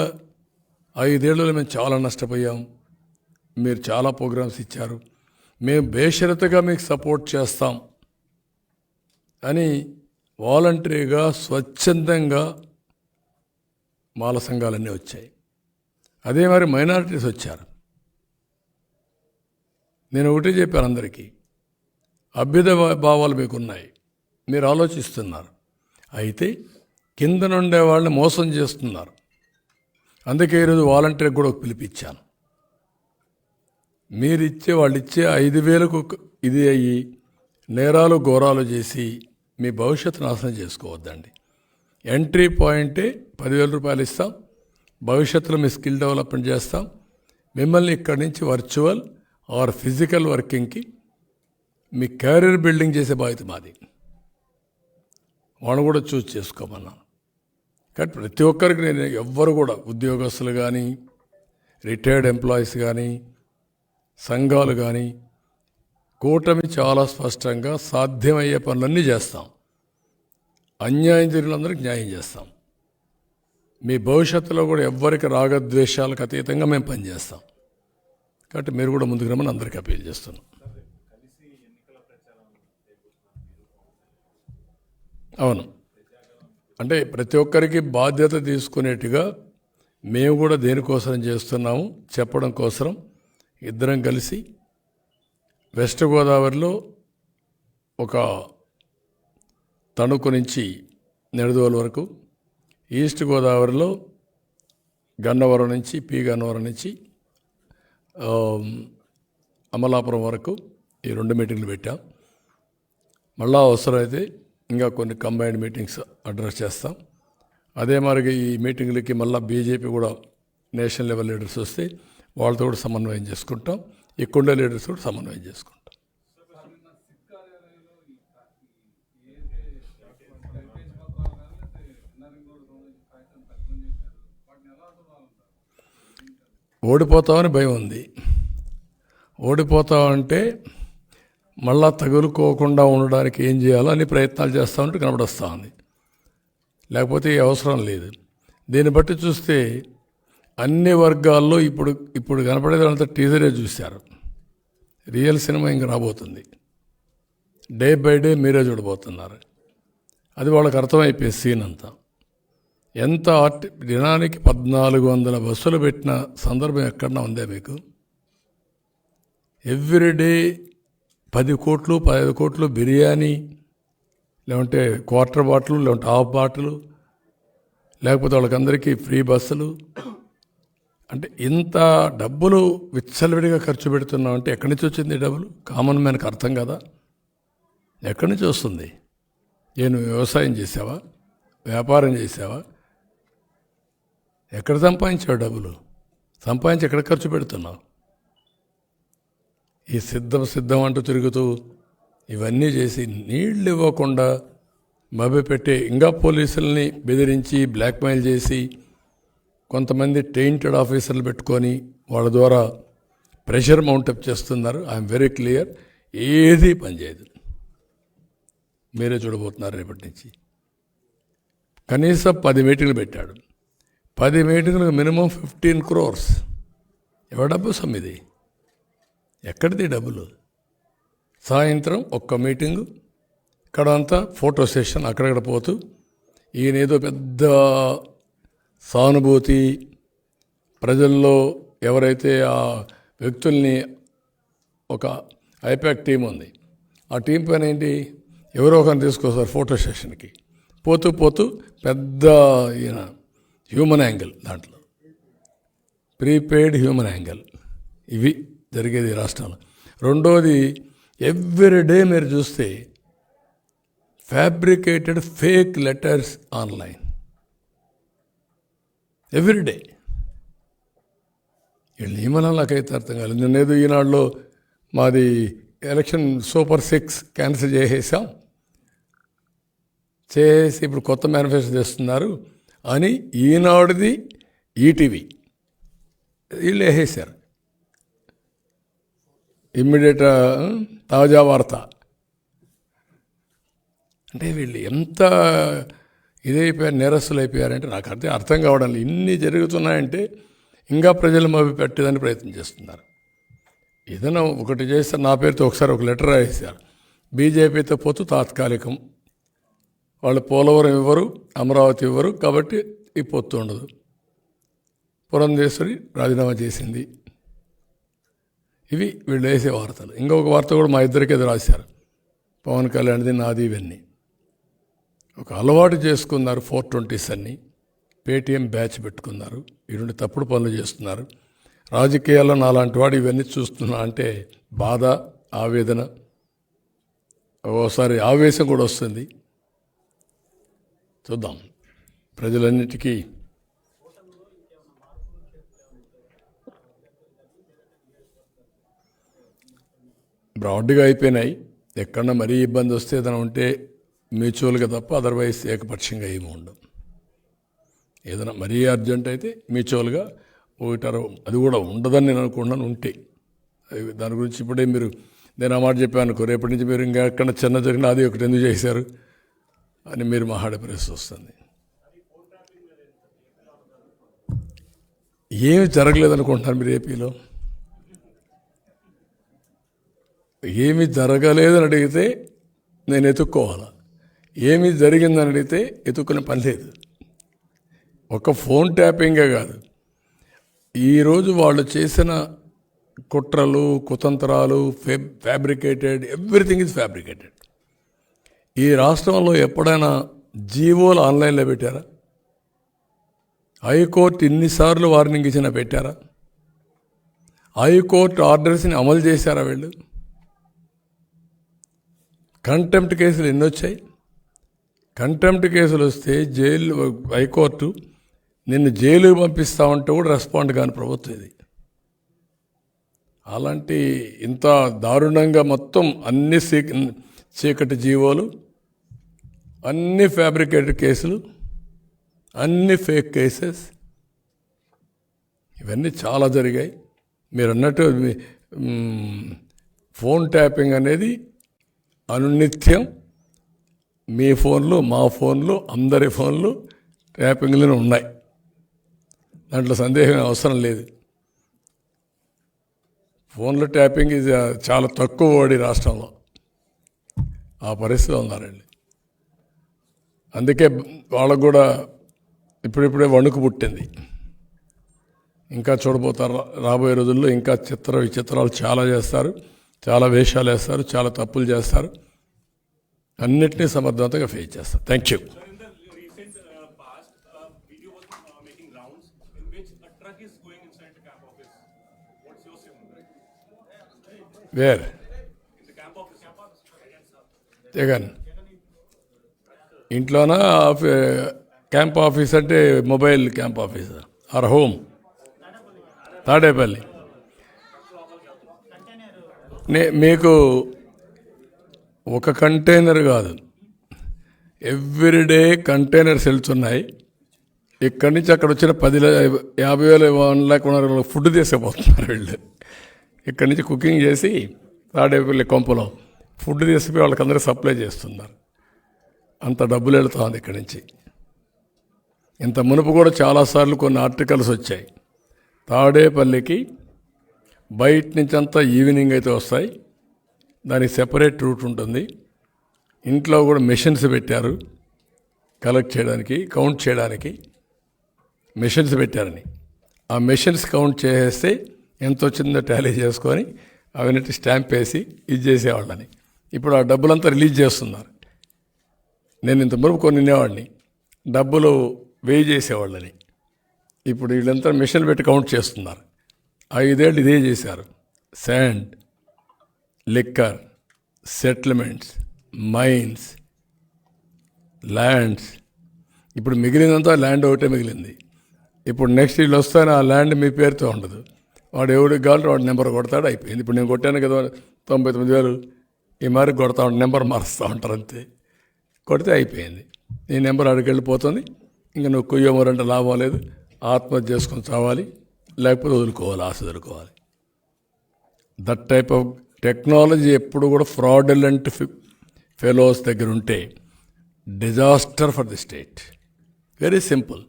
5 ఏళ్లలో మేము చాలా నష్టపోయాం, మీరు చాలా ప్రోగ్రామ్స్ ఇచ్చారు, మేము బేషరతుగా మీకు సపోర్ట్ చేస్తాం అని వాలంటరీగా స్వచ్ఛందంగా మాల సంఘాలన్నీ వచ్చాయి. అదే మరి మైనారిటీస్ వచ్చారు. నేను ఒకటే చెప్పాను అందరికీ, అభ్యుదయ భావాలు మీకున్నాయి, మీరు ఆలోచిస్తున్నారు, అయితే కింద నుండే వాళ్ళని మోసం చేస్తున్నారు. అందుకే ఈరోజు వాలంటీర్కి కూడా ఒక పిలిపించాను. మీరిచ్చే వాళ్ళు ఇచ్చే 5,000కు ఇది అయ్యి నేరాలు ఘోరాలు చేసి మీ భవిష్యత్తు నాశనం చేసుకోవద్దండి. ఎంట్రీ పాయింటే 10,000 రూపాయలు ఇస్తాం, భవిష్యత్తులో మీ స్కిల్ డెవలప్మెంట్ చేస్తాం, మిమ్మల్ని ఇక్కడి నుంచి వర్చువల్ ఆర్ ఫిజికల్ వర్కింగ్కి మీ కెరీర్ బిల్డింగ్ చేసే బాధ్యత మాది. వాళ్ళు కూడా చూస్ చేసుకోమన్నాను. కానీ ప్రతి ఒక్కరికి నేను ఎవ్వరు కూడా, ఉద్యోగస్తులు కానీ, రిటైర్డ్ ఎంప్లాయీస్ కానీ, సంఘాలు కానీ, కూటమి చాలా స్పష్టంగా సాధ్యమయ్యే పనులన్నీ చేస్తాం. అన్యాయం జరిగినందరికీ న్యాయం చేస్తాం. మీ భవిష్యత్తులో కూడా ఎవ్వరికి రాగద్వేషాలకు అతీతంగా మేము పనిచేస్తాం. కాబట్టి మీరు కూడా ముందుకు రమ్మని అందరికీ అప్పీల్ చేస్తున్నాం. అవును, అంటే ప్రతి ఒక్కరికి బాధ్యత తీసుకునేట్టుగా మేము కూడా దేనికోసం చేస్తున్నాము చెప్పడం కోసం ఇద్దరం కలిసి వెస్ట్ గోదావరిలో ఒక తణుకు నుంచి నెడదోలు వరకు, ఈస్ట్ గోదావరిలో గన్నవరం నుంచి గన్నవరం నుంచి అమలాపురం వరకు ఈ 2 మీటింగ్లు పెట్టాం. మళ్ళా అవసరమైతే ఇంకా కొన్ని కంబైన్డ్ మీటింగ్స్ అడ్రస్ చేస్తాం. అదే మరి ఈ మీటింగ్లకి మళ్ళీ బీజేపీ కూడా నేషనల్ లెవెల్ లీడర్స్ వస్తే వాళ్ళతో కూడా సమన్వయం చేసుకుంటాం. ఇక్కడుండే లీడర్స్ కూడా సమన్వయం చేసుకుంటాం. ఓడిపోతామని భయం ఉంది. ఓడిపోతామంటే మళ్ళా తగులుకోకుండా ఉండడానికి ఏం చేయాలో అన్ని ప్రయత్నాలు చేస్తామంటే కనబడొస్తూ ఉంది. లేకపోతే ఈ అవసరం లేదు. దీన్ని బట్టి చూస్తే అన్ని వర్గాల్లో ఇప్పుడు కనపడేదంతా టీజరే చూశారు. రియల్ సినిమా ఇంక రాబోతుంది. డే బై డే మీరే చూడబోతున్నారు. అది వాళ్ళకి అర్థమైపోయే సీన్ అంతా. ఎంత దినానికి 1400 బస్సులు పెట్టిన సందర్భం ఎక్కడన్నా ఉందే మీకు? ఎవ్రీడే 10 కోట్లు 15 కోట్లు బిర్యానీ, లేకుంటే క్వార్టర్ బాటిల్, లేకుంటే హాఫ్ బాటిల్, లేకపోతే వాళ్ళకందరికీ ఫ్రీ బస్సులు. అంటే ఇంత డబ్బులు విచ్చలవిడిగా ఖర్చు పెడుతున్నామంటే ఎక్కడి నుంచి వచ్చింది డబ్బులు? కామన్ మ్యాన్కి అర్థం కదా. ఎక్కడి నుంచి వస్తుంది? నేను వ్యవసాయం చేసావా? వ్యాపారం చేసావా? ఎక్కడ సంపాదించావు డబ్బులు? సంపాదించి ఎక్కడ ఖర్చు పెడుతున్నావు? ఈ సిద్ధం అంటూ తిరుగుతూ ఇవన్నీ చేసి నీళ్ళు ఇవ్వకుండా మభ్యపెట్టే, ఇంకా పోలీసుల్ని బెదిరించి బ్లాక్మెయిల్ చేసి కొంతమంది టెయింటెడ్ ఆఫీసర్లు పెట్టుకొని వాళ్ళ ద్వారా ప్రెషర్ మౌంటప్ చేస్తున్నారు. ఐఎమ్ వెరీ క్లియర్, ఏది పనిచేయదు. మీరే చూడబోతున్నారు రేపటి నుంచి. కనీసం 10 మీటింగ్లు పెట్టాడు. 10 మీటింగ్లకు మినిమం 15 crores. ఎవరి డబ్బు సొమ్మిది? ఎక్కడిది డబ్బులు? సాయంత్రం ఒక్క మీటింగు, ఇక్కడ అంతా ఫోటో సెషన్, అక్కడక్కడ పోతూ ఈయన ఏదో పెద్ద సానుభూతి, ప్రజల్లో ఎవరైతే ఆ వ్యక్తుల్ని, ఒక ఐపాక్ టీం ఉంది, ఆ టీం పైన ఏంటి, ఎవరో ఒకరిని తీసుకొస్తారు ఫోటో సెషన్కి. పోతూ పెద్ద ఈయన హ్యూమన్ యాంగిల్, దాంట్లో ప్రీపెయిడ్ హ్యూమన్ యాంగిల్. ఇవి జరిగేది రాష్ట్రంలో. రెండోది, ఎవ్రీడే మీరు చూస్తే fabricated fake letters online everyday. వీళ్ళు ఏమన్నా నాకైతే అర్థం కాలేదు. నేనేదో ఈనాడులో మాది ఎలక్షన్ సూపర్ 6 క్యాన్సిల్ చేసేసాం, చేసి ఇప్పుడు కొత్త మేనిఫెస్టో చేస్తున్నారు అని ఈనాడుది, ఈటీవీ వీళ్ళు వేసేసారు. ఇమ్మీడియట్ తాజా వార్త. అంటే వీళ్ళు ఎంత ఇదైపోయారు, నేరస్తులు అయిపోయారంటే నాకు అర్థం కావడం లేదు. ఇన్ని జరుగుతున్నాయంటే ఇంకా ప్రజలు మభ్య పెట్టేదని ప్రయత్నం చేస్తున్నారు. ఏదైనా ఒకటి చేస్తే నా పేరుతో ఒకసారి ఒక లెటర్ రాసేశారు. బీజేపీతో పోతూ తాత్కాలికం, వాళ్ళు పోలవరం ఇవ్వరు, అమరావతి ఇవ్వరు, కాబట్టి ఈ పొత్తు ఉండదు. పురంధేశ్వరి రాజీనామా చేసింది. ఇవి వీళ్ళు వేసే వార్తలు. ఇంకొక వార్త కూడా మా ఇద్దరికి ఎదురు రాశారు, పవన్ కళ్యాణ్ది నాది. ఇవన్నీ ఒక అలవాటు చేసుకున్నారు. 420s అన్నీ పేటీఎం బ్యాచ్ పెట్టుకున్నారు. ఈ రెండు తప్పుడు పనులు చేస్తున్నారు. రాజకీయాల్లో నాలాంటి వాడు ఇవన్నీ చూస్తున్నా అంటే బాధ, ఆవేదన, ఓసారి ఆవేశం కూడా వస్తుంది. చూద్దాం. ప్రజలన్నిటికీ బ్రాడ్గా అయిపోయినాయి. ఎక్కడన్నా మరీ ఇబ్బంది వస్తే ఏదైనా ఉంటే మ్యూచువల్గా తప్ప అదర్వైజ్ ఏకపక్షంగా ఏమి ఉండవు. ఏదైనా మరీ అర్జెంట్ అయితే మ్యూచువల్గా ఒకటారు, అది కూడా ఉండదని నేను అనుకుంటున్నాను. ఉంటే దాని గురించి ఇప్పుడే మీరు నేను ఆ మాట చెప్పాను అనుకో, రేపటి నుంచి మీరు ఇంకా ఎక్కడ చిన్న జరిగినా అది ఒకటి ఎందుకు చేశారు అని మీరు మాట్లాడే పరిస్థితి వస్తుంది. ఏమి జరగలేదనుకుంటున్నారు మీరు ఏపీలో? ఏమి జరగలేదని అడిగితే నేను ఎత్తుక్కోవాలా. ఏమి జరిగిందని అడిగితే ఎత్తుక్కునే పని లేదు. ఒక ఫోన్ ట్యాపింగే కాదు, ఈరోజు వాళ్ళు చేసిన కుట్రలు, కుతంత్రాలు, ఫ్యాబ్రికేటెడ్, ఎవ్రీథింగ్ ఈజ్ ఫ్యాబ్రికేటెడ్. ఈ రాష్ట్రంలో ఎప్పుడైనా జీవోలు ఆన్లైన్లో పెట్టారా? హైకోర్టు ఇన్నిసార్లు వార్నింగ్ ఇచ్చినా పెట్టారా? హైకోర్టు ఆర్డర్స్ని అమలు చేశారా వీళ్ళు? కంటెంప్ట్ కేసులు ఎన్ని వచ్చాయి? కంటెంప్ట్ కేసులు వస్తే జైలు, హైకోర్టు నిన్ను జైలుకి పంపిస్తామంటే కూడా రెస్పాండ్ కాని ప్రభుత్వం ఇది. అలాంటి ఇంత దారుణంగా మొత్తం అన్ని చీకటి జీవోలు, అన్ని ఫ్యాబ్రికేటెడ్ కేసులు, అన్ని ఫేక్ కేసెస్, ఇవన్నీ చాలా జరిగాయి. మీరు అన్నట్టు ఫోన్ ట్యాపింగ్ అనేది అనునిత్యం మీ ఫోన్లు, మా ఫోన్లు, అందరి ఫోన్లు ట్యాపింగ్లోనే ఉన్నాయి. దాంట్లో సందేహం అవసరం లేదు. ఫోన్లో ట్యాపింగ్ ఇది చాలా తక్కువ వాడి రాష్ట్రంలో ఆ పరిస్థితిలో ఉన్నారండి. అందుకే వాళ్ళకు కూడా ఇప్పుడిప్పుడే వణుకు పుట్టింది. ఇంకా చూడబోతారు రాబోయే రోజుల్లో. ఇంకా విచిత్రాలు చాలా చేస్తారు, చాలా వేషాలు వేస్తారు, చాలా తప్పులు చేస్తారు. అన్నిటినీ సమర్థవంతంగా ఫేస్ చేస్తారు. Thank you. వేర్ జగన్ ఇంట్లోనా? క్యాంప్ ఆఫీస్ అంటే mobile camp office or home? Tadepalli. మీకు ఒక కంటైనర్ కాదు, ఎవ్రీడే కంటైనర్స్ వెళ్తున్నాయి. ఇక్కడి నుంచి అక్కడ వచ్చిన 50,000 1 lakh ఫుడ్ తీసుకుపోతున్నారు వీళ్ళు. ఇక్కడి నుంచి కుకింగ్ చేసి తాడేపల్లి కొంపలో ఫుడ్ తీసుకుపోయి వాళ్ళకందరూ సప్లై చేస్తున్నారు. అంత డబ్బులు వెళుతుంది ఇక్కడి నుంచి. ఇంత మునుపు కూడా చాలాసార్లు కొన్ని ఆర్టికల్స్ వచ్చాయి. తాడేపల్లికి బయట నుంచి అంతా ఈవినింగ్ అయితే వస్తాయి, దానికి సెపరేట్ రూట్ ఉంటుంది. ఇంట్లో కూడా మెషిన్స్ పెట్టారు కలెక్ట్ చేయడానికి, కౌంట్ చేయడానికి మెషిన్స్ పెట్టారని. ఆ మెషిన్స్ కౌంట్ చేసేస్తే ఎంత వచ్చిందో టాలీ చేసుకొని అవన్నీ స్టాంప్ వేసి ఇది చేసేవాళ్ళని. ఇప్పుడు ఆ డబ్బులంతా రిలీజ్ చేస్తున్నారు. నేను ఇంత మునుపు కొన్ని వినేవాడిని, డబ్బులు వేయి చేసేవాళ్ళని. ఇప్పుడు వీళ్ళంతా మిషన్లు పెట్టి కౌంట్ చేస్తున్నారు. 5 ఏళ్ళు ఇదే చేశారు. Sand, liquor, settlements, mines, lands. ఇప్పుడు మిగిలినంతా ల్యాండ్ ఒకటే మిగిలింది. ఇప్పుడు నెక్స్ట్ వీళ్ళు వస్తానే ఆ ల్యాండ్ మీ పేరుతో ఉండదు. వాడు ఎవడికి కావాలంటే వాడు నెంబర్ కొడతాడు, అయిపోయింది. ఇప్పుడు నేను కొట్టాను కదా 99,000, ఈ మరి కొడతా ఉంటాను, నెంబర్ మారుస్తూ ఉంటారు అంతే. కొడితే అయిపోయింది. నీ నెంబర్ అడిగి వెళ్ళిపోతుంది. ఇంకా నువ్వు కుయ్యమరంటే లాభం లేదు, ఆత్మహత్య చేసుకొని చావాలి, లేకపోతే వదులుకోవాలి, ఆశ వదులుకోవాలి. దట్ టైప్ ఆఫ్ టెక్నాలజీ ఎప్పుడు కూడా ఫ్రాడులెంట్ ఫెలోస్ దగ్గర ఉంటే disaster for the state. Very simple.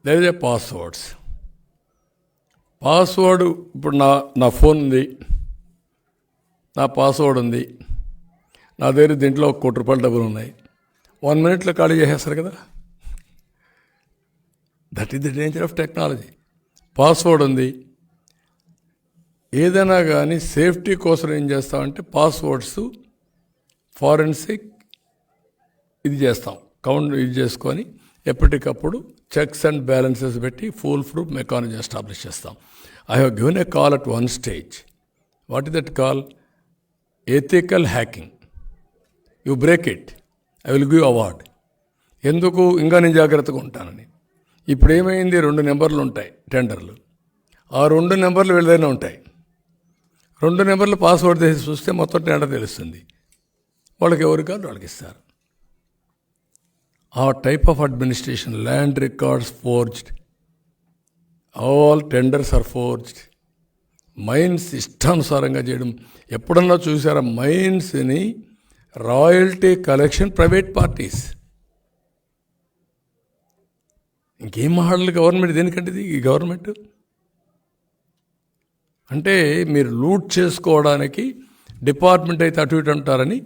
There is a password. ఇప్పుడు నా ఫోన్ ఉంది, నా పాస్వర్డ్ ఉంది, నా దగ్గర దీంట్లో 1 కోటి రూపాయల డబ్బులు ఉన్నాయి. 1 minute ఖాళీ చేసేస్తారు కదా. That is the danger of technology. Password ఉంది. ఏదైనా కానీ సేఫ్టీ కోసం ఏం చేస్తామంటే పాస్వర్డ్స్ ఫారెన్సిక్ ఇది చేస్తాం, కౌంట్ ఇది చేసుకొని ఎప్పటికప్పుడు చెక్స్ అండ్ బ్యాలెన్సెస్ పెట్టి ఫుల్ ప్రూఫ్ మెకానిజం ఎస్టాబ్లిష్ చేస్తాం. I have given a call at 1 stage. What is that call? Ethical hacking. You break it, I will give award. ఎందుకు? ఇంకా నేను జాగ్రత్తగా ఉంటానని. ఇప్పుడు ఏమైంది? 2 నెంబర్లు ఉంటాయి టెండర్లు. ఆ 2 నెంబర్లు వీళ్ళదైనా ఉంటాయి. 2 నెంబర్లు పాస్వర్డ్ చేసి చూస్తే మొత్తం టెండర్ తెలుస్తుంది. వాళ్ళకి ఎవరు కాదు వాళ్ళకి ఇస్తారు. ఆ type of administration. Land records forged, all tenders are forged. Mines ఇష్టానుసారంగా చేయడం. ఎప్పుడన్నా చూసారా మైన్స్ని రాయల్టీ కలెక్షన్ ప్రైవేట్ పార్టీస్? ఇంకేం మాట్లాడాలి గవర్నమెంట్ దేనికంటే? ఈ గవర్నమెంట్ అంటే మీరు లూట్ చేసుకోవడానికి డిపార్ట్మెంట్ అయితే అటు ఇటు అంటారని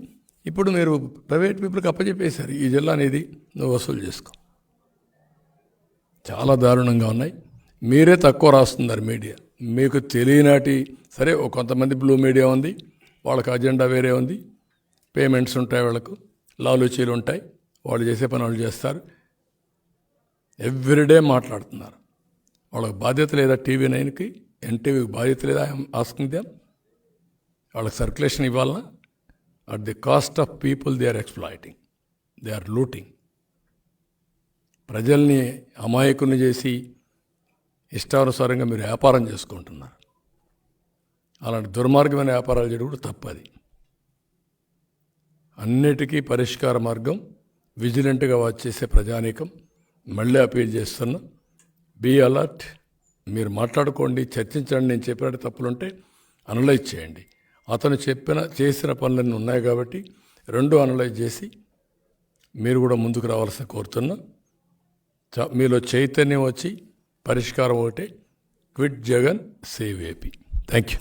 ఇప్పుడు మీరు ప్రైవేట్ పీపుల్కి అప్పచెప్పేశారు, ఈ జిల్లా అనేది నువ్వు వసూలు చేసుకో. చాలా దారుణంగా ఉన్నాయి. మీరే తక్కువ రాస్తున్నారు మీడియా. మీకు తెలియనాటి సరే కొంతమంది బ్లూ మీడియా ఉంది, వాళ్ళకి అజెండా వేరే ఉంది, పేమెంట్స్ ఉంటాయి, వాళ్ళకు లాలూచీలు ఉంటాయి, వాళ్ళు చేసే పని వాళ్ళు చేస్తారు. ఎవ్రీడే మాట్లాడుతున్నారు. వాళ్ళకి బాధ్యత లేదా? TV9కి ఎన్టీవీకి బాధ్యత లేదా? Asking them. వాళ్ళకి సర్క్యులేషన్ ఇవ్వాలన్నా? At the cost of people they are exploiting, they are looting. ప్రజల్ని అమాయకుల్ని చేసి ఇష్టానుసారంగా మీరు వ్యాపారం చేసుకుంటున్నారు. అలాంటి దుర్మార్గమైన వ్యాపారాలు చేయడం కూడా తప్పది. అన్నిటికీ పరిష్కార మార్గం విజిలెంట్గా వాచ్ చేసే ప్రజానీకం మళ్ళీ అపీల్ చేస్తున్నా. Be alert. మీరు మాట్లాడుకోండి, చర్చించండి. నేను చెప్పినట్టు తప్పులుంటే అనలైజ్ చేయండి. అతను చేసిన పనులన్నీ ఉన్నాయి కాబట్టి రెండు అనలైజ్ చేసి మీరు కూడా ముందుకు రావాల్సిన కోరుతున్నా. మీలో చైతన్యం వచ్చి పరిష్కారం ఒకటే, quit Jagan save AP. Thank you.